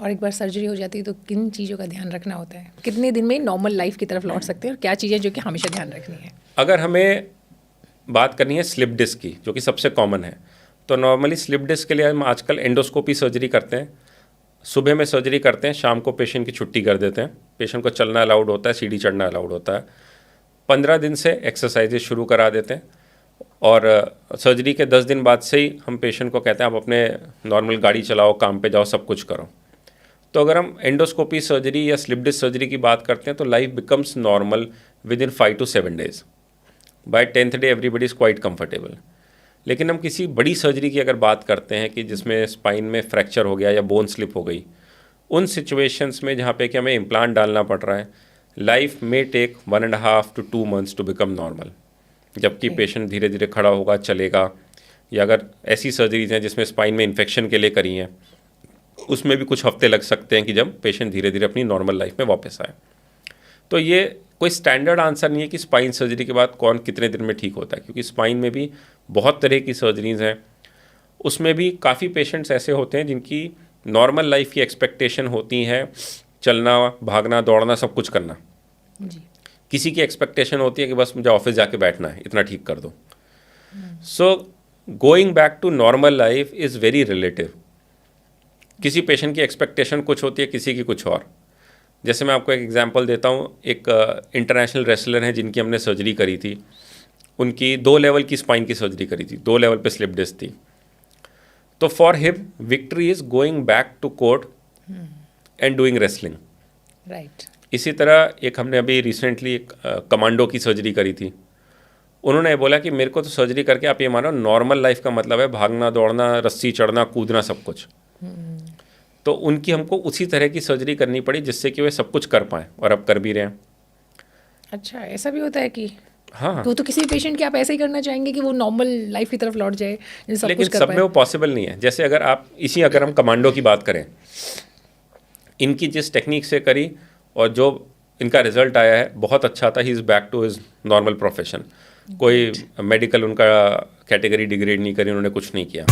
और एक बार सर्जरी हो जाती है तो किन चीज़ों का ध्यान रखना होता है? कितने दिन में नॉर्मल लाइफ की तरफ लौट सकते हैं और क्या चीज़ें जो कि हमेशा ध्यान रखनी है? अगर हमें बात करनी है स्लिप डिस्क की, जो कि सबसे कॉमन है, तो नॉर्मली स्लिप डिस्क के लिए हम आजकल एंडोस्कोपी सर्जरी करते हैं। सुबह में सर्जरी करते हैं, शाम को पेशेंट की छुट्टी कर देते हैं। पेशेंट को चलना अलाउड होता है, सीढ़ी चढ़ना अलाउड होता है। 15 दिन से एक्सरसाइजेज शुरू करा देते हैं और सर्जरी के 10 दिन बाद से ही हम पेशेंट को कहते हैं आप अपने नॉर्मल गाड़ी चलाओ, काम पे जाओ, सब कुछ करो। तो अगर हम एंडोस्कोपी सर्जरी या स्लिप डिस्क सर्जरी की बात करते हैं तो life becomes normal within 5 to 7 days। By 10th day everybody is quite comfortable. लेकिन हम किसी बड़ी सर्जरी की अगर बात करते हैं कि जिसमें स्पाइन में फ्रैक्चर हो गया या बोन स्लिप हो गई, उन सिचुएशंस में जहाँ पे कि हमें इम्प्लांट डालना पड़ रहा है, लाइफ में take 1.5 to 2 months to become normal. जबकि पेशेंट धीरे धीरे खड़ा होगा, चलेगा। या अगर ऐसी सर्जरीज हैं जिसमें स्पाइन में इन्फेक्शन के लिए करी हैं, उसमें भी कुछ हफ्ते लग सकते हैं कि जब पेशेंट धीरे धीरे अपनी नॉर्मल लाइफ में वापस आए। तो ये कोई स्टैंडर्ड आंसर नहीं है कि स्पाइन सर्जरी के बाद कौन कितने दिन में ठीक होता है, क्योंकि स्पाइन में भी बहुत तरह की सर्जरीज हैं। उसमें भी काफ़ी पेशेंट्स ऐसे होते हैं जिनकी नॉर्मल लाइफ की एक्सपेक्टेशन होती है चलना, भागना, दौड़ना, सब कुछ करना। जी। किसी की एक्सपेक्टेशन होती है कि बस मुझे ऑफिस जाके बैठना है, इतना ठीक कर दो। So going back to normal life is very relative. किसी पेशेंट की एक्सपेक्टेशन कुछ होती है, किसी की कुछ और। जैसे मैं आपको एक एग्जांपल देता हूँ, एक इंटरनेशनल रेसलर हैं जिनकी हमने सर्जरी करी थी। उनकी 2 लेवल की स्पाइन की सर्जरी करी थी, 2 लेवल पे स्लिप डिस्क थी। तो for him victory is going back to court and doing wrestling. Right. इसी तरह एक हमने अभी रिसेंटली एक कमांडो की सर्जरी करी थी। उन्होंने बोला कि मेरे को तो सर्जरी करके आप ये मानो नॉर्मल लाइफ का मतलब है भागना, दौड़ना, रस्सी चढ़ना, कूदना, सब कुछ। तो उनकी हमको उसी तरह की सर्जरी करनी पड़ी जिससे कि वे सब कुछ कर पाएँ, और अब कर भी रहे हैं। अच्छा, ऐसा भी होता है कि हाँ, तो किसी पेशेंट की आप ऐसे ही करना चाहेंगे कि वो नॉर्मल लाइफ की तरफ लौट जाए, सब लेकिन कुछ कर सब पाए? में वो पॉसिबल नहीं है। जैसे अगर हम कमांडो की बात करें, इनकी जिस टेक्निक से करी और जो इनका रिजल्ट आया है बहुत अच्छा था। He is back to his normal profession. कोई मेडिकल उनका कैटेगरी डिग्रेड नहीं करी, उन्होंने कुछ नहीं किया।